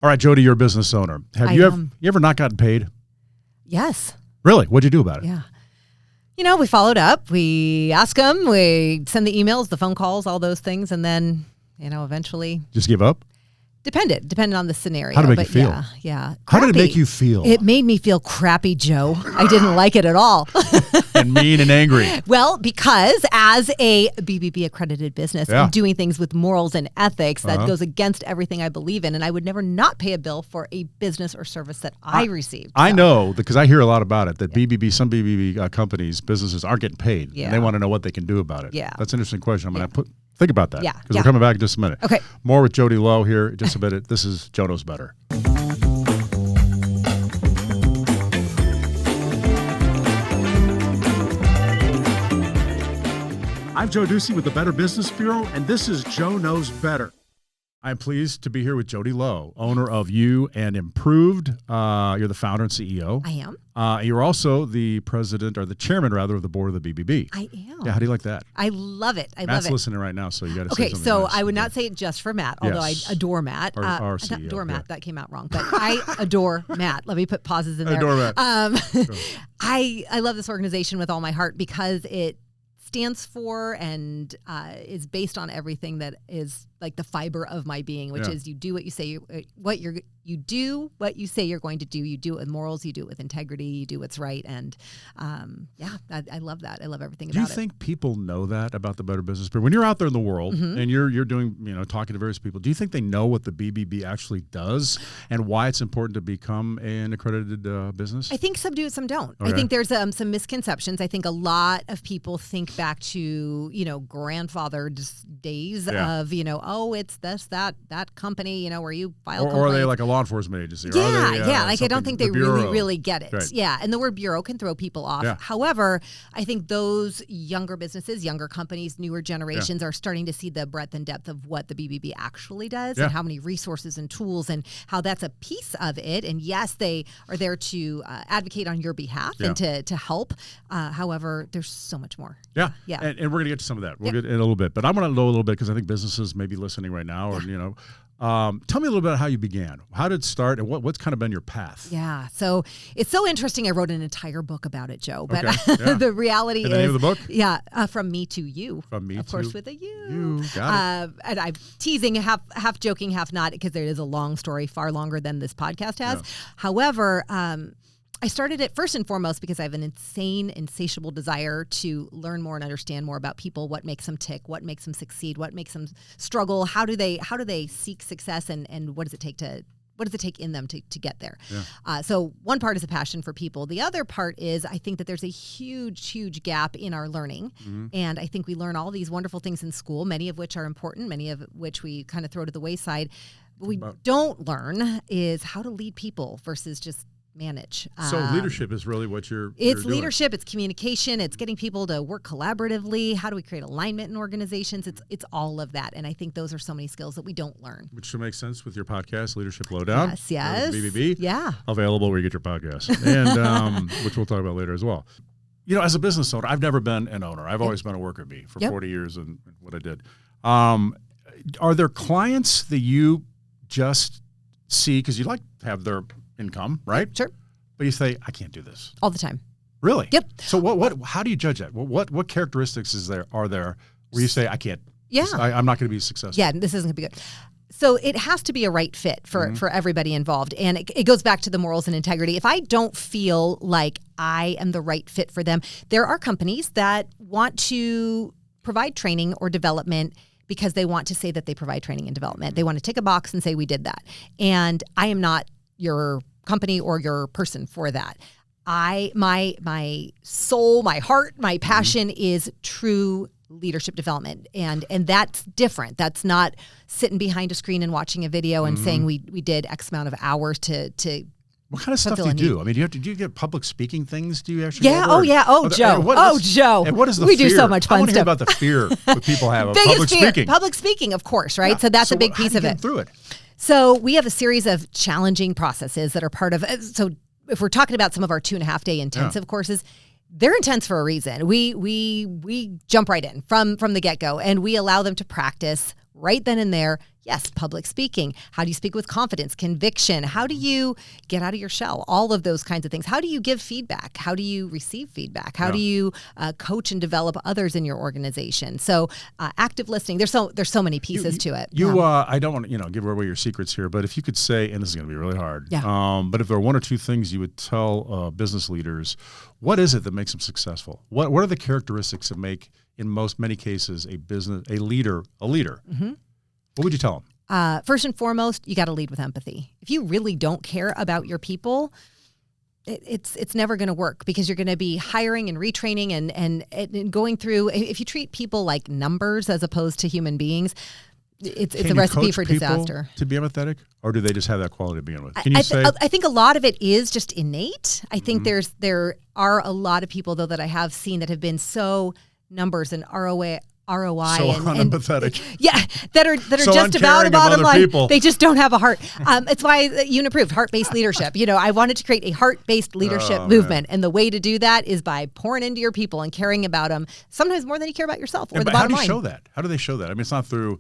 All right, Jodi, you're a business owner. Have you ever not gotten paid? Yes. Really? What'd you do about it? Yeah. We followed up. We ask them. We send the emails, the phone calls, all those things. And then, eventually. Just give up? Depended on the scenario. How did it make you feel? Yeah. How did it make you feel? It made me feel crappy, Joe. I didn't like it at all. And mean and angry. Well, because as a BBB accredited business, I'm doing things with morals and ethics that goes against everything I believe in. And I would never not pay a bill for a business or service that I received. I know, because I hear a lot about it, that some BBB companies, businesses aren't getting paid. Yeah. And they want to know what they can do about it. Yeah. That's an interesting question. I'm going to think about that. Yeah. Because we're coming back in just a minute. Okay. More with Jodi Low here in just a minute. This is Joe Knows Better. I'm Joe Ducey with the Better Business Bureau, and this is Joe Knows Better. I'm pleased to be here with Jodi Low, owner of You and Improved. You're the founder and CEO. I am. You're also the president, or the chairman, rather, of the board of the BBB. I am. Yeah, how do you like that? I love it. Matt's listening right now, so you got to say something. Okay, so nice. I would not say it just for Matt, although I adore Matt. Our CEO. Not doormat, that came out wrong, but I adore Matt. Let me put pauses in there. Adore Matt. I love this organization with all my heart because it stands for and is based on everything that is like the fiber of my being, which is you do what you say, you do what you say you're going to do. You do it with morals, you do it with integrity, you do what's right. And I love that. I love everything about it. Do you think people know that about the Better Business Bureau? When you're out there in the world and you're doing, talking to various people, do you think they know what the BBB actually does and why it's important to become an accredited business? I think some do, some don't. Okay. I think there's some misconceptions. I think a lot of people think back to, grandfather's days of, it's that company, where you file complaints. Or are they like a law enforcement agency? I don't think they really get it. Right. Yeah, and the word bureau can throw people off. Yeah. However, I think those younger businesses, younger companies, newer generations are starting to see the breadth and depth of what the BBB actually does and how many resources and tools and how that's a piece of it. And yes, they are there to advocate on your behalf and to help. However, there's so much more. Yeah. Yeah. And we're going to get to some of that. We'll get in a little bit. But I want to know a little bit because I think businesses may be listening right now or, tell me a little bit about how you began. How did it start and what's kind of been your path? Yeah. So it's so interesting. I wrote an entire book about it, Joe. But the reality is. The name of the book? Yeah. From Me to You. From Me to You. Of course, with a U. You got it. And I'm teasing, half joking, half not, because there is a long story, far longer than this podcast has. Yeah. However, I started it first and foremost because I have an insatiable desire to learn more and understand more about people, what makes them tick, what makes them succeed, what makes them struggle, how do they seek success, and what does it take in them to get there? Yeah. So one part is a passion for people. The other part is I think that there's a huge gap in our learning. Mm-hmm. And I think we learn all these wonderful things in school, many of which are important, many of which we kind of throw to the wayside. What we don't learn is how to lead people versus just manage. So leadership is really what you're It's doing. leadership, it's communication, it's getting people to work collaboratively. How do we create alignment in organizations? It's all of that. And I think those are so many skills that we don't learn. Which should make sense with your podcast, Leadership Lowdown. Yes. BBB. Yeah. Available where you get your podcast. And which we'll talk about later as well. As a business owner, I've never been an owner. I've always been a worker bee for 40 years and what I did. Are there clients that you just see because you like to have their income, right? Sure. But you say, I can't do this. All the time. Really? Yep. So how do you judge that? What characteristics are there where you say, I can't, I'm not going to be successful? Yeah, this isn't going to be good. So it has to be a right fit for everybody involved. And it goes back to the morals and integrity. If I don't feel like I am the right fit for them, there are companies that want to provide training or development because they want to say that they provide training and development. They want to tick a box and say we did that. And I am not your company or your person for that. My soul, my heart, my passion is true leadership development. And that's different. That's not sitting behind a screen and watching a video and saying we did X amount of hours to what kind of stuff do you do? I mean, do you get public speaking things? Do you actually? Yeah. Joe. And what is the we fear? do so much fun I want to stuff. hear about the fear that people have of public speaking. Public speaking, of course, right? Yeah. So that's a big piece of it. Through it. So we have a series of challenging processes that are part of. So if we're talking about some of our 2.5 day intensive courses, they're intense for a reason. We jump right in from the get go, and we allow them to practice right then and there Yes, public speaking. How do you speak with confidence, conviction? How do you get out of your shell? All of those kinds of things. How do you give feedback? How do you receive feedback? How do you coach and develop others in your organization? So active listening. There's so many pieces to it. I don't want to give away your secrets here, but if you could say, and this is going to be really hard, but if there are one or two things you would tell business leaders, what is it that makes them successful? What are the characteristics that make, in many cases, a leader? Mm-hmm. What would you tell them? First and foremost, you got to lead with empathy. If you really don't care about your people, it's never going to work, because you're going to be hiring and retraining and going through. If you treat people like numbers as opposed to human beings, it's a recipe for disaster. To be empathetic, or do they just have that quality to begin with? Can I you think a lot of it is just innate. I think there are a lot of people, though, that I have seen that have been so numbers and ROI so unempathetic. That are so just about a bottom line. People. They just don't have a heart. It's why Yoon approved heart-based leadership. I wanted to create a heart-based leadership movement, and the way to do that is by pouring into your people and caring about them, sometimes more than you care about yourself or the bottom line. How do you show that? How do they show that? I mean, it's not through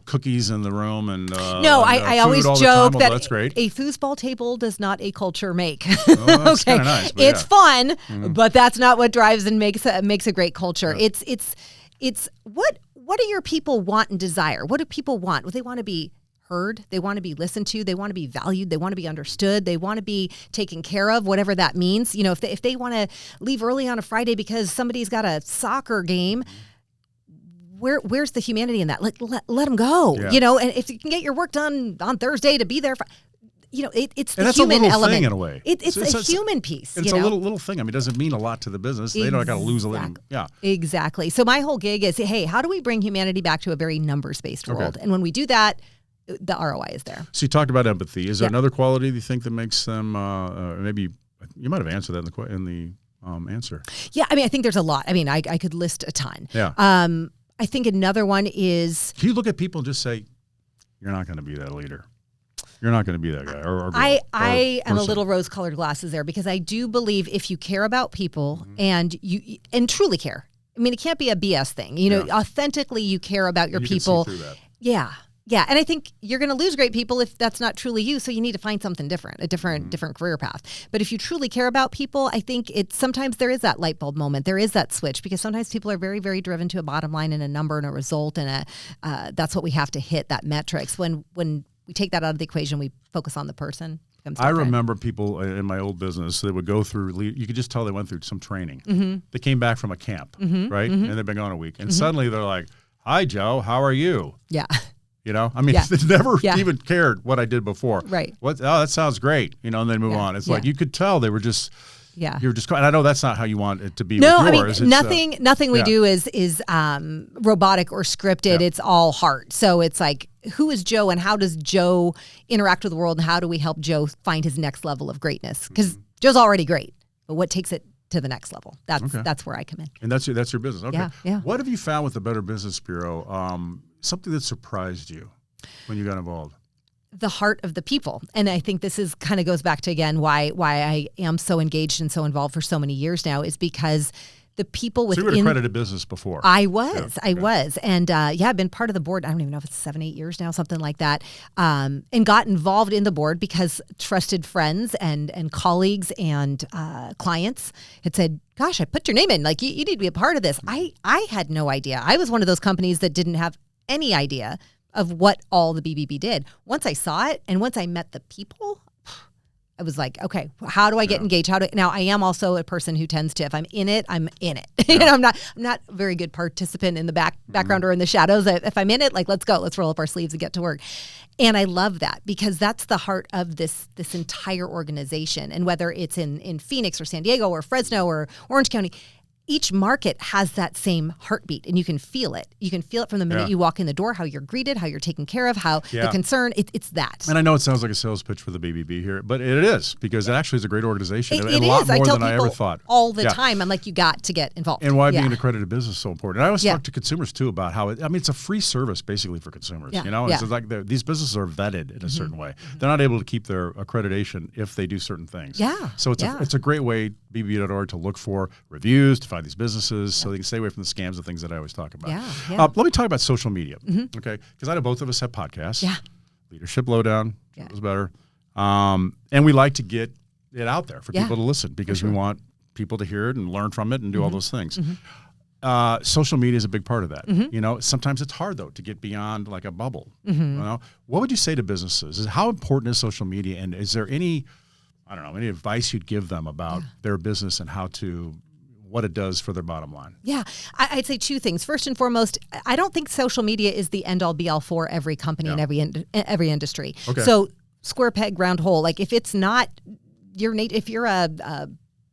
cookies in the room and I always joke that that's great. A foosball table does not a culture make. That's okay, nice, it's fun, but that's not what drives and makes a great culture. Yeah. It's what do your people want and desire? What do people want? Well, they want to be heard. They want to be listened to. They want to be valued. They want to be understood. They want to be taken care of, whatever that means. If they want to leave early on a Friday because somebody's got a soccer game, where's the humanity in that? Let them go. Yeah. And if you can get your work done on Thursday to be there for, it's the that's human a little element. thing in a way. It's a human piece. It's a little thing. I mean, it doesn't mean a lot to the business. They don't got to lose a little. Yeah. Exactly. So my whole gig is, hey, how do we bring humanity back to a very numbers-based world? And when we do that, the ROI is there. So you talked about empathy. Is there another quality that you think that makes them? Maybe you might have answered that in the answer. Yeah. I mean, I think there's a lot. I mean, I could list a ton. Yeah. I think another one is. Do you look at people and just say, "You're not going to be that leader. You're not going to be that guy." Or I am a little rose-colored glasses there, because I do believe if you care about people and truly care. I mean, it can't be a BS thing. Authentically, you care about your people. Can see through that. Yeah. And I think you're going to lose great people if that's not truly you. So you need to find something different, a different career path. But if you truly care about people, I think sometimes there is that light bulb moment. There is that switch, because sometimes people are very, very driven to a bottom line and a number and a result. And that's what we have to hit, that metrics. When we take that out of the equation, we focus on the person. I remember people in my old business, they would go through, you could just tell they went through some training. Mm-hmm. They came back from a camp, right? Mm-hmm. And they've been gone a week. And suddenly they're like, "Hi, Joe, how are you?" Yeah. I mean, they never even cared what I did before. Right. Oh, that sounds great. And then move on. It's like you could tell they were just, you're just, and I know that's not how you want it to be with yours. I mean, nothing we do is robotic or scripted. Yeah. It's all heart. So it's like, who is Joe and how does Joe interact with the world, and how do we help Joe find his next level of greatness? Because Joe's already great, but what takes it to the next level? That's where I come in. And that's your business. Okay. Yeah. What have you found with the Better Business Bureau? Something that surprised you when you got involved? The heart of the people. And I think this is kind of goes back to, again, why I am so engaged and so involved for so many years now, is because the people within. So you were accredited business before. I was. And I've been part of the board. I don't even know if it's 7-8 years now, something like that. And got involved in the board because trusted friends and colleagues and clients had said, "Gosh, I put your name in. Like, you need to be a part of this." I had no idea. I was one of those companies that didn't have any idea of what all the BBB did. Once I saw it and once I met the people, I was like, okay, how do I get engaged? Now I am also a person who tends to, if I'm in it, I'm in it. Yeah. I'm not a very good participant in the background or in the shadows. If I'm in it, like, let's go, let's roll up our sleeves and get to work. And I love that, because that's the heart of this entire organization. And whether it's in Phoenix or San Diego or Fresno or Orange County, each market has that same heartbeat, and you can feel it. You can feel it from the minute you walk in the door, how you're greeted, how you're taken care of, how the concern, it's that. And I know it sounds like a sales pitch for the BBB here, but it is, because it actually is a great organization. It a lot is. more I tell than I people ever thought. all the time, I'm like, you got to get involved. And why being an accredited business is so important. And I always talk to consumers too about how it's a free service basically for consumers. It's like these businesses are vetted in a certain way. They're not able to keep their accreditation if they do certain things. Yeah. So it's a great way BBB.org to look for reviews, to find these businesses so they can stay away from the scams and things that I always talk about. Let me talk about social media, okay? Because I know both of us have podcasts. Yeah. Leadership Lowdown, was better. And we like to get it out there for people to listen because we want people to hear it and learn from it and do all those things. Social media is a big part of that. You know, sometimes it's hard though to get beyond like a bubble. You know, what would you say to businesses? How important is social media, and is there any, I don't know, any advice you'd give them about their business and what it does for their bottom line? Yeah, I'd say two things. First and foremost, I don't think social media is the end all be all for every company and every industry. Okay. So square peg, round hole. Like if it's not if you're a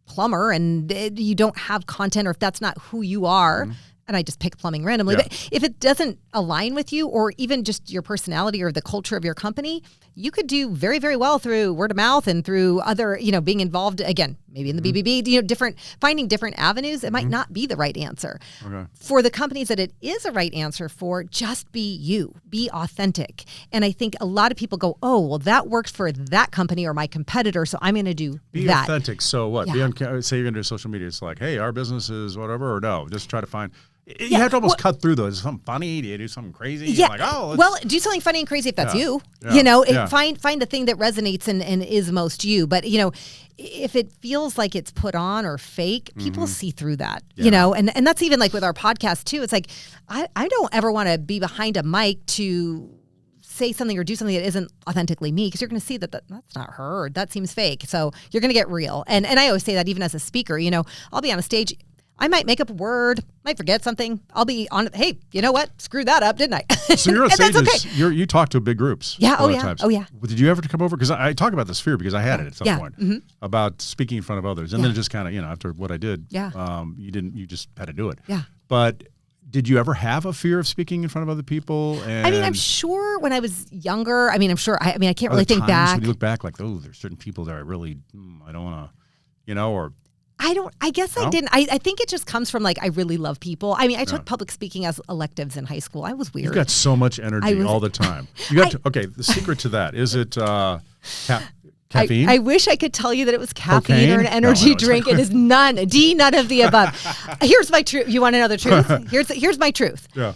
plumber and you don't have content, or if that's not who you are, and I just pick plumbing randomly, but if it doesn't align with you or even just your personality or the culture of your company, you could do very, very well through word of mouth and through other, being involved, again, maybe in the BBB, finding different avenues. It might not be the right answer. Okay. For the companies that it is a right answer for, just be you, be authentic. And I think a lot of people go, oh, well, that worked for that company or my competitor, so I'm going to do be that. Be authentic. So what? Say you're going to do social media. It's like, hey, our business is whatever, or no, just try to find. You have to almost cut through those. Is something funny? Do you do something crazy? Yeah. Like, well, do something funny and crazy if that's you. Find the thing that resonates and is most you. But, if it feels like it's put on or fake, people see through that, and that's even like with our podcast too. It's like, I don't ever want to be behind a mic to say something or do something that isn't authentically me, because you're going to see that that's not her. Or that seems fake. So you're going to get real. And I always say that even as a speaker, I'll be on a stage. I might make up a word, might forget something. I'll be on. Hey, you know what? Screwed that up, didn't I? So you're on stages. You talk to big groups. Yeah. A lot of times. Oh yeah. Did you ever come over? Because I talk about this fear because I had it at some point about speaking in front of others, and then it just kind of after what I did, you just had to do it. Yeah. But did you ever have a fear of speaking in front of other people? And I'm sure when I was younger. I can't really think back. When you look back, like, oh, there's certain people that I really, I don't want to, or. I guess I didn't. I think it just comes from I really love people. I took public speaking as electives in high school. I was weird. You've got so much energy all the time. The secret to that, is it caffeine? I wish I could tell you that it was caffeine or an energy drink. It is none of the above. Here's my truth. You want to know the truth? Here's my truth. Yeah.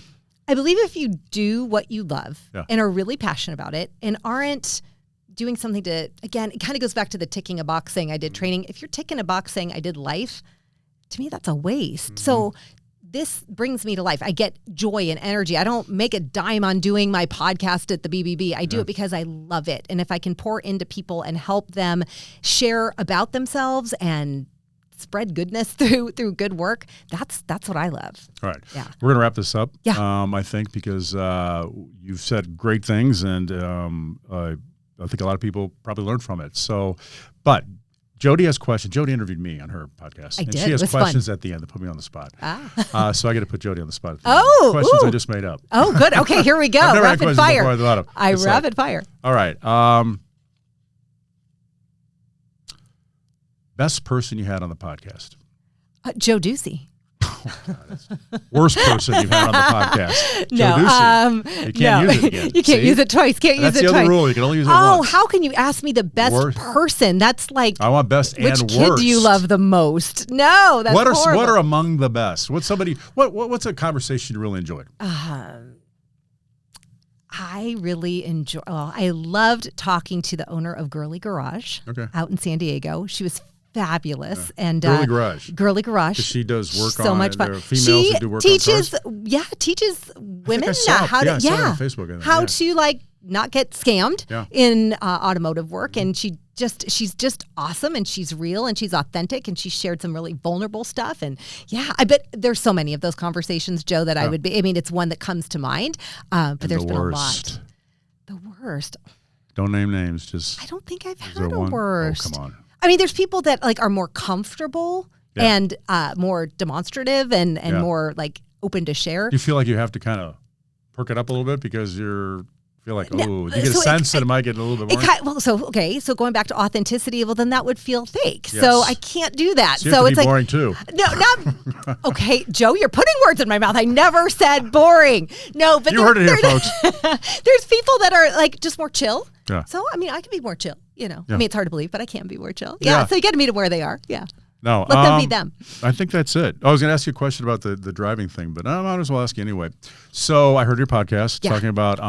I believe if you do what you love and are really passionate about it and aren't doing something to, again, it kind of goes back to the ticking a box thing. I did training. If you're ticking a box saying I did life, to me, that's a waste. So this brings me to life. I get joy and energy. I don't make a dime on doing my podcast at the BBB. I do it because I love it. And if I can pour into people and help them share about themselves and spread goodness through good work, that's what I love. All right. Yeah. We're going to wrap this up, Yeah. I think, because you've said great things, and I think a lot of people probably learned from it. So, but Jodi has questions. Jodi interviewed me on her podcast. I did. She has it was questions fun. at the end that put me on the spot. So I got to put Jodi on the spot at the end. Questions I just made up. Oh, good. Okay, here we go. I've never had Rapid questions fire. before I thought of. Rapid fire. All right. Best person you had on the podcast? Joe Ducey. Worst person you've had on the podcast? No, Joe Ducey. You can't use it again. You can't use it twice. That's the other rule. You can only use it once. How can you ask me the best person? That's like, I want best and worst. Which kid do you love the most? No, that's horrible. What are among the best? What's a conversation you really enjoyed? I really I loved talking to the owner of Girly Garage out in San Diego. She was fabulous. And Girly Garage. She does work so on much fun. Females who do work on cars. Teaches women how to on Facebook, how to not get scammed in automotive work. And she's just awesome, and she's real, and she's authentic, and she shared some really vulnerable stuff. And I bet there's so many of those conversations, Joe, that I would be. It's one that comes to mind, but there's been a lot. The worst. Don't name names. Just I don't think I've had a worst. Oh, come on. There's people that are more comfortable and more demonstrative and more open to share. Do you feel like you have to kind of perk it up a little bit because you feel like, do you get a sense that it might get a little bit more? So going back to authenticity, well, then that would feel fake. Yes. So I can't do that. So it's boring too. No, not okay, Joe. You're putting words in my mouth. I never said boring. No, but you heard it here, folks. There's people that are just more chill. Yeah. So I can be more chill. It's hard to believe, but I can be more chill. Yeah. So you got to meet them where they are. Yeah. No. Let them be them. I think that's it. I was going to ask you a question about the driving thing, but I might as well ask you anyway. So I heard your podcast talking about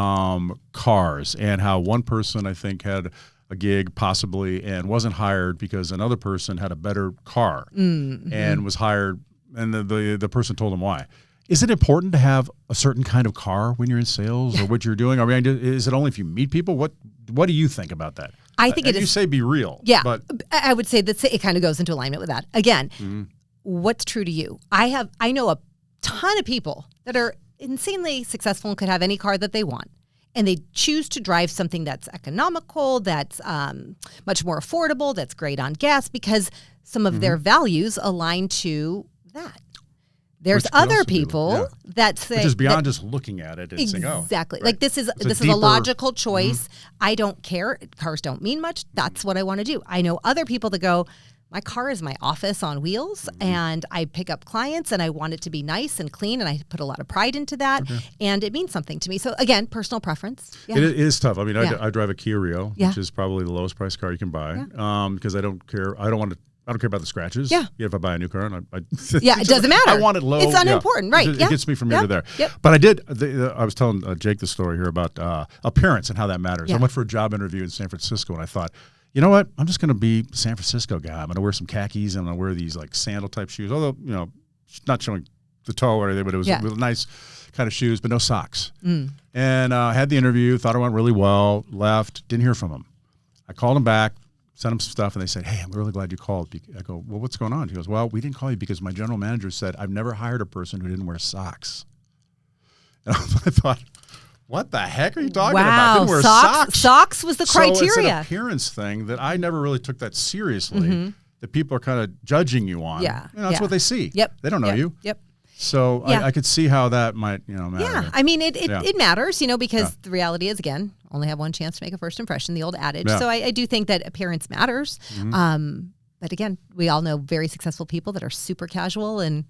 cars and how one person, I think, had a gig possibly and wasn't hired because another person had a better car and was hired, and the person told him why. Is it important to have a certain kind of car when you're in sales or what you're doing? I mean, is it only if you meet people? What do you think about that? I think it is. You say be real. Yeah, but I would say that it kind of goes into alignment with that. Again, what's true to you? I know a ton of people that are insanely successful and could have any car that they want. And they choose to drive something that's economical, that's much more affordable, that's great on gas because some of their values align to that. There's other people that say... Which is beyond just looking at it and saying, oh. Exactly. Right. Like this is a logical choice. I don't care. Cars don't mean much. That's what I want to do. I know other people that go, my car is my office on wheels and I pick up clients and I want it to be nice and clean and I put a lot of pride into that and it means something to me. So again, personal preference. Yeah. It is tough. I mean, I drive a Kia Rio, which is probably the lowest price car you can buy because I don't care. I don't care about the scratches. Yeah. If I buy a new car, it doesn't matter. I want it low. It's unimportant, right? It gets me from here to there. Yep. But I was telling Jake the story here about appearance and how that matters. I went for a job interview in San Francisco, and I thought, you know what? I'm just going to be a San Francisco guy. I'm going to wear some khakis, and I'm going to wear these like sandal type shoes. Although, not showing the toe or anything, but it was really nice kind of shoes, but no socks. And had the interview, thought it went really well, left, didn't hear from him. I called him back. Sent him some stuff, and they said, hey, I'm really glad you called. I go, well, what's going on? He goes, well, we didn't call you because my general manager said I've never hired a person who didn't wear socks. And I thought, what the heck are you talking about? Didn't wear socks? Socks was the criteria. So it's an appearance thing that I never really took that seriously, that people are kind of judging you on. Yeah. That's what they see. Yep. They don't know you. Yep. So I could see how that might, matter. Yeah, I mean, it matters, because the reality is, again, only have one chance to make a first impression, the old adage. So I do think that appearance matters. But again, we all know very successful people that are super casual, and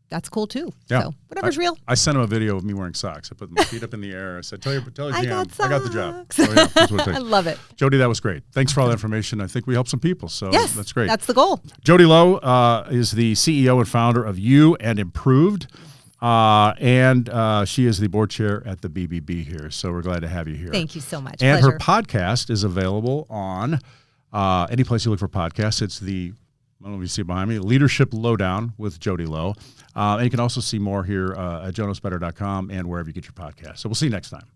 that's cool too. Yeah. So whatever's real. I sent him a video of me wearing socks. I put my feet up in the air. I said, tell your GM, I got the job. That's what it takes. I love it. Jodi, that was great. Thanks for all that information. I think we helped some people. So that's great. That's the goal. Jodi Low is the CEO and founder of You and Improved. And she is the board chair at the BBB here. So we're glad to have you here. Thank you so much. And Pleasure. her podcast is available on any place you look for podcasts. It's I don't know if you see it behind me, Leadership Lowdown with Jodi Low. And you can also see more here at joeknowsbetter.com and wherever you get your podcasts. So we'll see you next time.